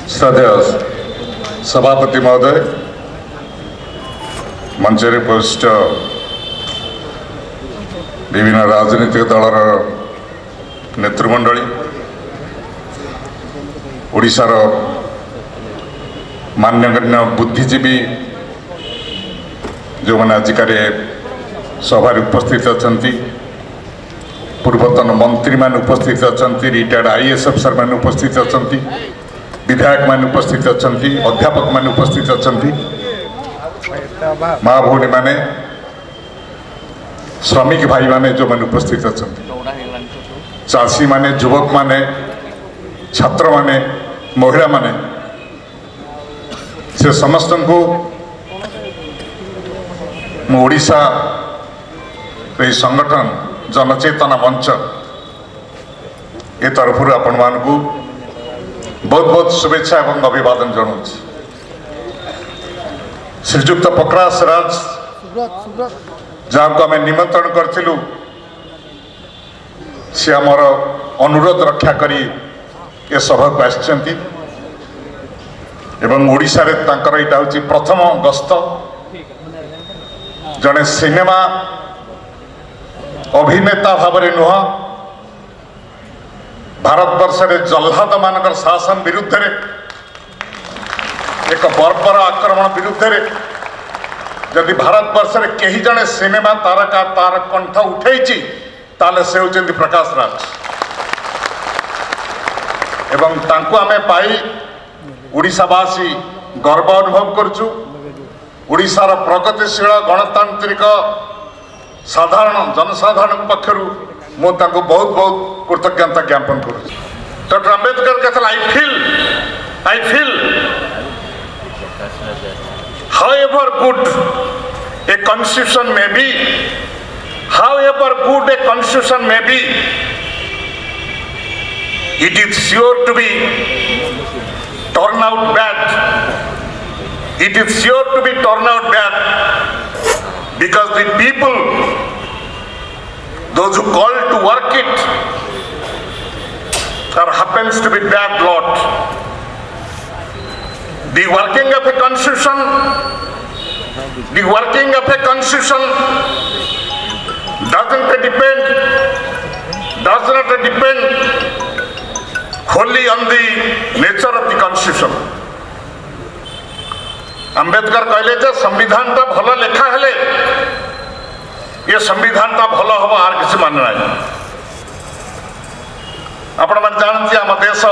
श्रद्धेय सभापति महोदय, मंचरे उपस्थित विभिन्न राजनीतिक दलर नेतृमंडली, ओडिशार मान्यगण्य बुद्धिजीवी जो मैंने आजिकार सभार उपस्थित अच्छा, पूर्वतन मंत्री मान उपस्थित अच्छा, रिटायर्ड आईएएस अफिसर मान उपस्थित अच्छा, विधायक मान उपस्थित अच्छा, अध्यापक मान उपस्थित अच्छा, माँ भौणी माने, श्रमिक भाई माने जो मैंने उपस्थित अच्छा, चाषी माने, युवक माने, छात्र माने, महिला माने, से समस्त को ओडिशा संगठन जनचेतना मंच ए तरफ आपण मान को बहुत बहुत शुभेच्छा एवं अभिवादन जनाऊँ। श्रीजुक्त प्रकाश राज जहाँ को आम निमंत्रण करूँ सी आमर अनुरोध रक्षा करी ए सभा को आसचंती एवं ओडिशा रे तांकर एटा होची प्रथम गस्त। जने सिनेमा अभिनेता भाव में नुह, भारत वर्ष रे जल्लाद मानकर शासन विरुद्ध रे एक बर्बर आक्रमण विरुद्ध रे जदि भारत वर्ष रे कहीं जने सिनेमा तारका तार कंठ उठेची ताले से होचंती प्रकाश राज एवं तांको आमे पाई ओडिशावासी गर्व अनुभव करचु। ओडिशार प्रगतिशील गणतांत्रिक साधारण जनसाधारण पक्षर मु तांको बहुत बहुत कृतज्ञता ज्ञापन करूँ। डॉक्टर अंबेडकर कहते I feel however good a constitution may be, however good a constitution may be, it is sure to be turn out bad. It is sure to be turn out bad because the people, those who call to work it, there happens to be bad lot. The working of a constitution, does not depend wholly on the nature of the constitution. Ambedkar कहले जे संविधान ता भल लेखा हेले ये संविधान ता भल हम आर किसी मान ना। आपण मन जानती आम देश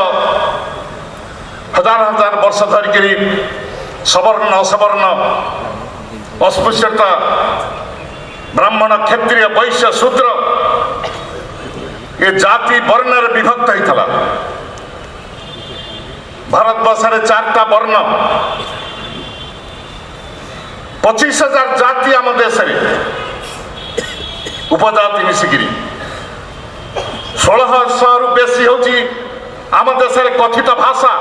हजार हजार वर्ष धरिकी सवर्ण असवर्ण अस्पृश्यता ब्राह्मण क्षत्रिय वैश्य शूद्र ये जाति वर्ण विभक्त होता। भारत वर्ष रे 4टा वर्ण 25,000 जाति आम देश उपजाति मिसिकी 1600 रु बेसी होची आम देश कथित भाषा।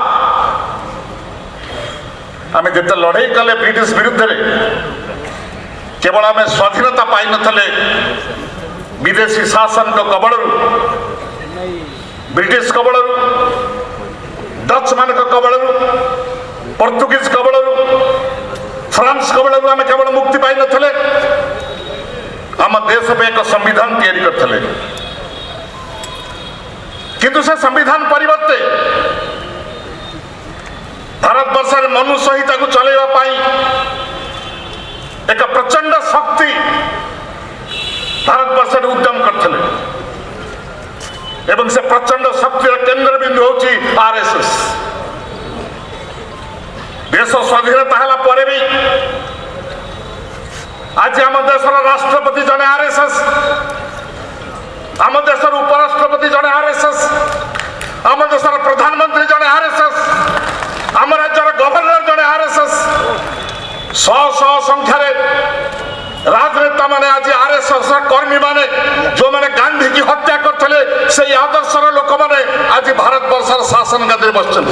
आम जिते लड़ाई कले ब्रिटिश विरुद्ध रे केवल आम स्वाधीनता पाई नथले विदेशी शासन को कबल ब्रिटिश कबल डच मान कबल पोर्तुगीज कबल फ्रांस कबल आम केवल मुक्ति पाई नथले आम देश पे एक संविधान तैयारी करथले किंतु से संविधान परिवर्ते भारत वर्ष रे मनुष्य हित को चलेवा पाई एक प्रचंड शक्ति भारत वर्ष रे उद्यम करथले एवं से प्रचंड शक्ति केंद्र बिंदु होची आरएसएस। देश स्वाधीनता हला परे भी आज आम देशर राष्ट्रपति जने आरएसएस, आम देशर उपराष्ट्रपति जने आरएसएस, आम देशर प्रधानमंत्री जने आरएसएस, आम राज्यर गवर्नर जने आरएसएस। 100 संख्यार राजनेता माने आज आरएसएस कर्मी माने जो माने गांधी की हत्या करते से आदर्शर लोक माने आज भारत वर्षर शासन गादी बसचन।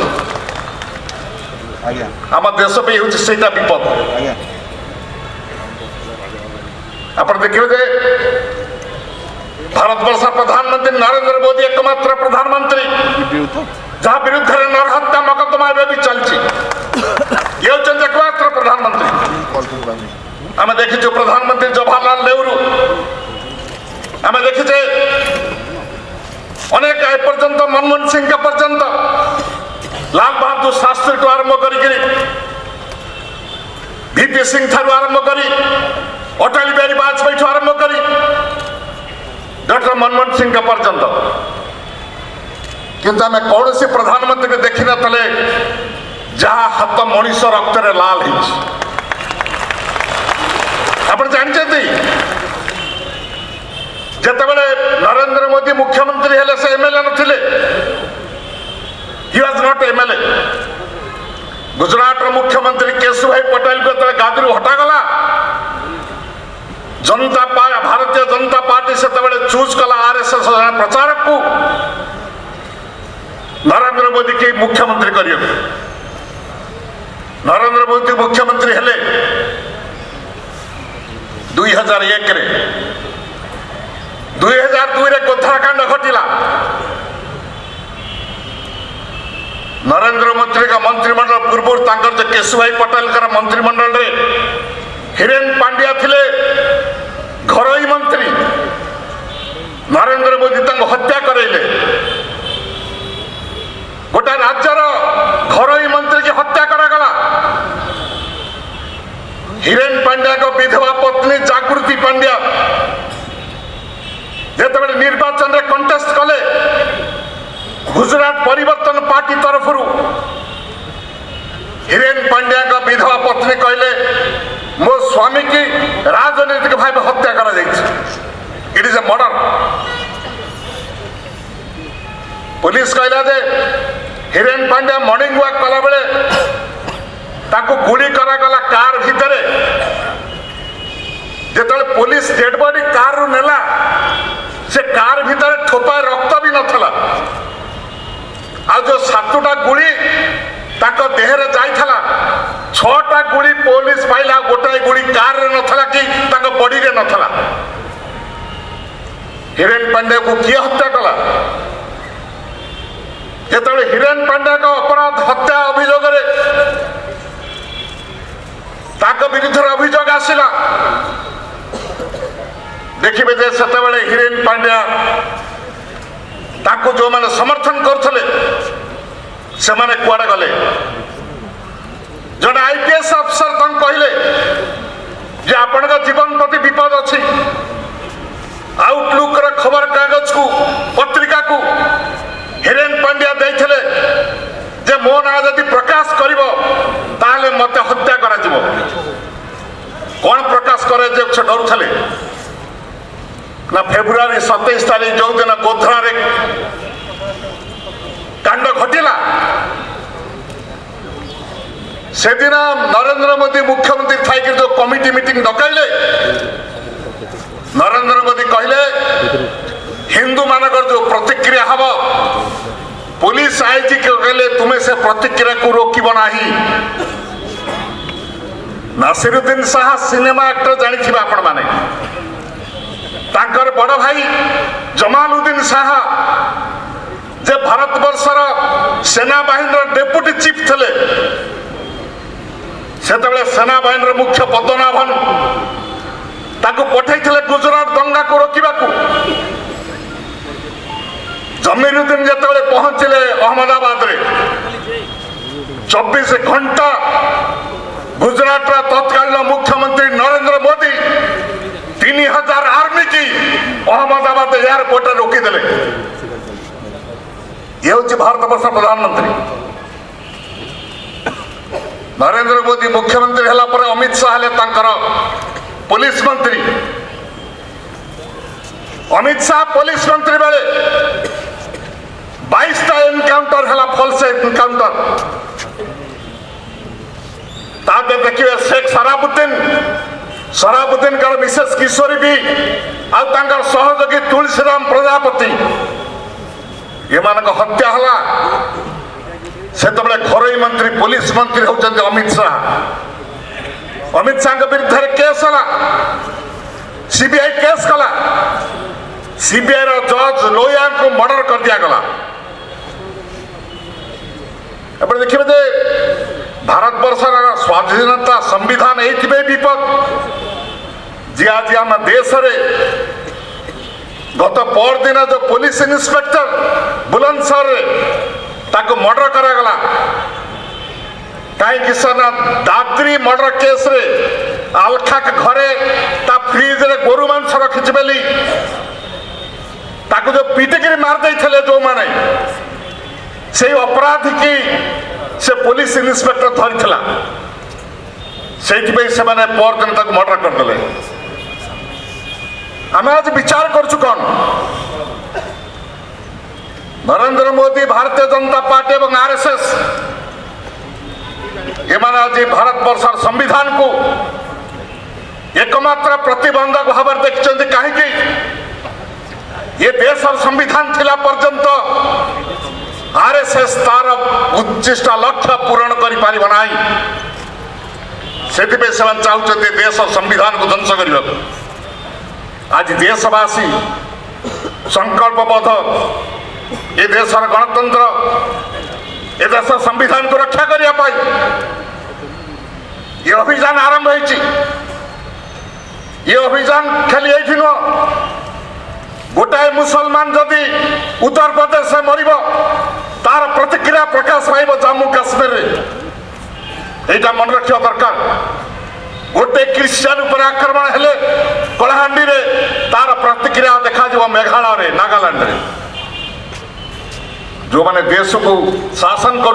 आम देश पे हूँ सेटा विपद। आप देखिए जे भारत वर्ष प्रधानमंत्री नरेंद्र मोदी एकमात्र प्रधानमंत्री जहाँ विरुद्ध नरहत्या मकदमा भी चलती ये एकमात्र प्रधानमंत्री आम देखीचु प्रधानमंत्री जवाहरलाल नेहरू आम देखीचे अनेक एपर्यंत मनमोहन सिंह पर्यंत लाल बहादुर शास्त्री ठू आरंभ कर वीपी सिंह ठारू आरंभ कर अटल बिहारी वाजपेयी ठू आरंभ कर डॉक्टर मनमोहन सिंह पर्यंत किंतु आम कौन सी प्रधानमंत्री देखी नतले जहाँ हाथ मनीष रक्त लाल आप जानते जितेबाला नरेंद्र मोदी मुख्यमंत्री हेले से एमएलए नथिले he was not MLA Gujarat मुख्यमंत्री केशुभाई पटेल को जो गादी हटागला जनता भारतीय जनता पार्टी से चूज कला आरएसएस प्रचारक को नरेंद्र मोदी की मुख्यमंत्री करियो नरेंद्र मोदी मुख्यमंत्री हेले 2001 रे 2002 रे गोधराकांड घटिला नरेंद्र मोदी का मंत्रिमंडल पूर्व जो केशुभाई पटेल मंत्रिमंडल रे हिरेन पांड्या थिले घरोई मंत्री नरेंद्र मोदी तंग हत्या करैले गोटा राज्यर घरोई मंत्री की हत्या करागला हिरेन पांड्या को विधवा पत्नी जागृति पांड्या जिते निर्वाचन रे कंटेस्ट कले गुजरात परिवर्तन पार्टी तरफ हिरेन पांड्या का विधवा पत्नी कहले मो स्वामी की राजनीतिक भाव हत्या करा it is a murder police कहला जे हिरेन पांड्या मॉर्निंग वॉक कला बेले ताको गुली करागला कार भितर जिते पुलिस डेड बॉडी कार रु नेला से कार भितर ठोपाए रक्त भी नथला आ जो 7टा गुली ताको देहरे जाइथला 6टा गुली पुलिस पाइला गोटाए गुली कार रे नथला कि ताको बॉडी रे नथला हिरेन पांड्या को किए हत्या कला जिते हिरेन पांड्या का अपराध हत्या अभियोग विरुद्ध अभियोग आसला देखिए जे सेतेबेले हिरेन पांड्या ताको जो माने समर्थन करथले से माने कुआडे गले जने आईपीएस अफसर तन कहले जे आपण का जीवन प्रति विपद अछि आउटलुक रे खबर कागज को पत्रिका को हिरेन पांड्या देइथले जे मो ना यदि प्रकाश करिवो ताले मते हत्या करा जिवो कोन प्रकाश करे जे से डरथले ना फेब्रुआरी 27 तारीख जो दिन गोधरा रे कांड घटिला से दिन नरेंद्र मोदी मुख्यमंत्री थाई जो कमिटी मीटिंग डकाइले नरेंद्र मोदी कहले हिंदू मानकर जो प्रतिक्रिया हब पुलिस आईजी कहले तुम्हें से प्रतिक्रिया को रोकब नाही नासिरुद्दीन शाह सिनेमा एक्टर जानी आपण माने तांकर बड़ भाई जमालुद्दीन शाह जे भारत वर्षर सेना बाहिनी डेप्यूटी चीफ थे से सेना बाहिनी मुख्य पद्मनाभन ताको पठाई गुजरात दंगा को रोकवा जमीरुद्दीन जिते पहुंचले अहमदाबाद रे 24 घंटा गुजरात तत्कालीन मुख्यमंत्री नरेंद्र मोदी 3000 आर्मी की अहमदाबाद एयरपोर्ट रोकीदे ये हूँ भारत वर्ष प्रधानमंत्री नरेंद्र मोदी मुख्यमंत्री हला पर अमित शाह हेले पुलिस मंत्री अमित शाह पुलिस मंत्री बेले 22टा एनकाउंटर है फल्स एनकाउंटर ताबे देखिए शेख सराबुद्दीन का मिसेस किशोरी भी आर सहयोगी तुलसीराम प्रजापति ये मान हत्या है से घरोई मंत्री पुलिस मंत्री होती अमित शाह विरुद्ध केस है सीबीआई केस कला सीबीआई जज लोहिया को मर्डर कर दिया गला एपटे देखिए जे भारतवर्षर स्वाधीनता संविधान ये विपद जी आज आम देश रे गत परदिन जो पुलिस इन्स्पेक्टर बुलंदशहर ताको मर्डर करागला कहीं सर दादरी मर्डर केस रे आलखा के घरे ता फ्रिज रे गोरु मांस रखी बेली ताको जो पिटिकी मार देते जो माने से अपराधी की से पुलिस इन्स्पेक्टर धरी से परदिन तक मर्डर करदे आम आज विचार करुँ कौन नरेंद्र मोदी भारतीय जनता पार्टी और आरएसएस ये आज भारत वर्षर संविधान को एकमात्र प्रतिबंधक भाव देखते कहीं ये देश संविधान थिला पर्यंत आरएसएस तार उच्चिष्ट लक्ष्य पूरण कर पारिब नाही से चाहते देश संविधान को ध्वंस करने आज देशवासी संकल्पबद्ध ये देश गणतंत्र ये देश संविधान को रक्षा करने ये अभियान आरंभ होती ये अभियान खाली ये नुह गोटाए मुसलमान जदि उत्तर प्रदेश में मर तार प्रतिक्रिया प्रकाश पाइब जम्मू काश्मीर यहाँ मन रखा दरकार गोटे क्रिश्चियन उपर आक्रमण हेले कलाहांडी रे तार प्रतिक्रिया देखा मेघालय नागालैंड रे जो माने देश को शासन कर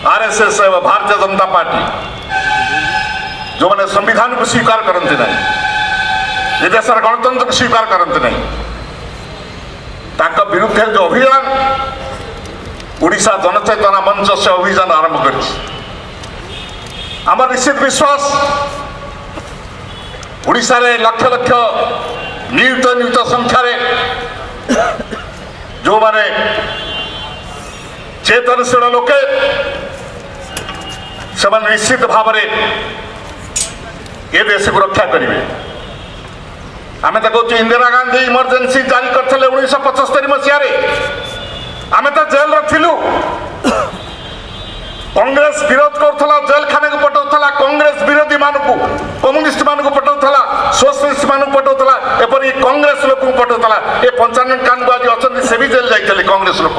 आरएसएस एवं भारतीय जनता पार्टी जो माने संविधान को स्वीकार करते नहीं ये देश गणतंत्र को स्वीकार करते नहीं विरुद्ध जो अभियान ओडिशा जनचेतना मंच से अभियान आरंभ कर निश्चित विश्वास ओडिशा रे लक्ष लक्ष नियुक्त संख्यार जो माने चेतनशील लोके से निश्चित भाव में ये देश को रक्षा करेंगे आम तो कहूँ इंदिरा गांधी इमरजेंसी जारी करते 1975 मसीह आम तो जेल थिलु कांग्रेस विरोध करुला जेल खाने को पठाऊला कांग्रेस विरोधी मानक कम्युनिस्ट मान को पठाऊला सोशलिस्ट मान पठाऊला एपरी कांग्रेस लोक पठाऊला ये 55 कांड आज अच्छा से भी जेल जाते कांग्रेस लोक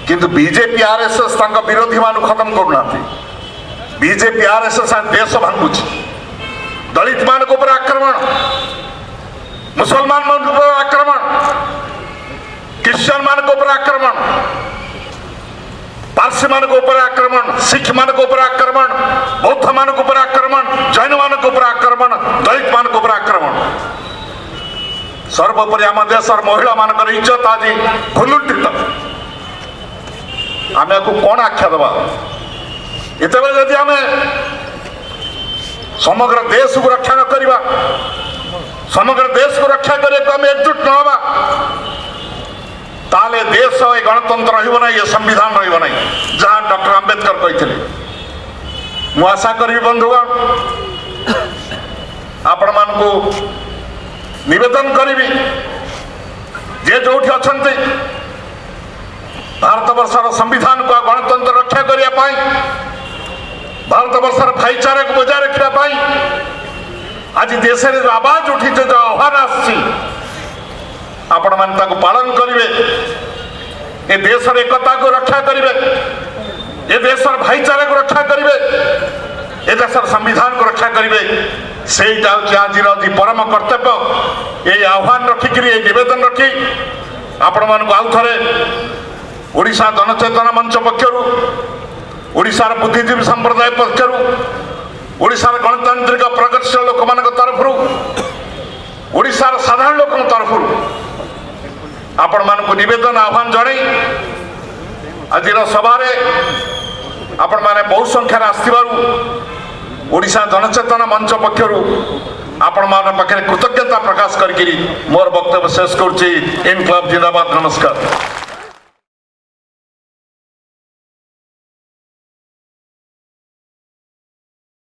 किंतु बीजेपी आरएसएस विरोधी मान खत्म करूना बीजेपी आरएसएस देश भांगुच दलित मान आक्रमण मुसलमान मान आक्रमण क्रिश्चियन मान आक्रमण पारसी मान आक्रमण सिख मान आक्रमण बौद्ध मान आक्रमण जैन मान आक्रमण दलित मान आक्रमण सर्वोपरि आम देश महिला मान इज्जत आज भुलुंठित आम कौन आख्या दबा इतने जदि आम समग्र देश को रक्षा न करवा समग्र देश को रक्षा करने एकजुट न हवा ताले देश ये गणतंत्र रहा ये संविधान रहा जहाँ डॉक्टर आंबेडकर कहते मु आशा करी बंधुगण आपण मान को निवेदन करी जे जो अच्छा भारत वर्षर संविधान को गणतंत्र रक्षा करने भारत वर्षर भाईचारे को बजाय रखापी आज देश में आवाज उठी जो आह्वान आपण मान पालन करेंगे ये देश एकता को रक्षा करेंगे ये देश भाईचारे को रक्षा करेंगे ये देश संविधान को रक्षा करेंगे से आज परम कर्तव्य ये आह्वान रखिक नवेदन रखी आपण मान आउ थे ओडिशा जनचेतना मंच पक्षर ओडिशार बुद्धिजीवी संप्रदाय पक्षर ओडिशार गणतांत्रिक प्रगतिशील लोक मान तरफ ओडिशार साधारण लोक तरफ आपण मान नवेदन आह्वान जन आज सभारे आपण मैंने बहु संख्यार आसथिबारु ओडिशा जनचेतना मंच पक्षर आपण मान पाखे कृतज्ञता प्रकाश करी मोर वक्तव्य शेष करुच्ची इनकलाब जिंदाबाद नमस्कार।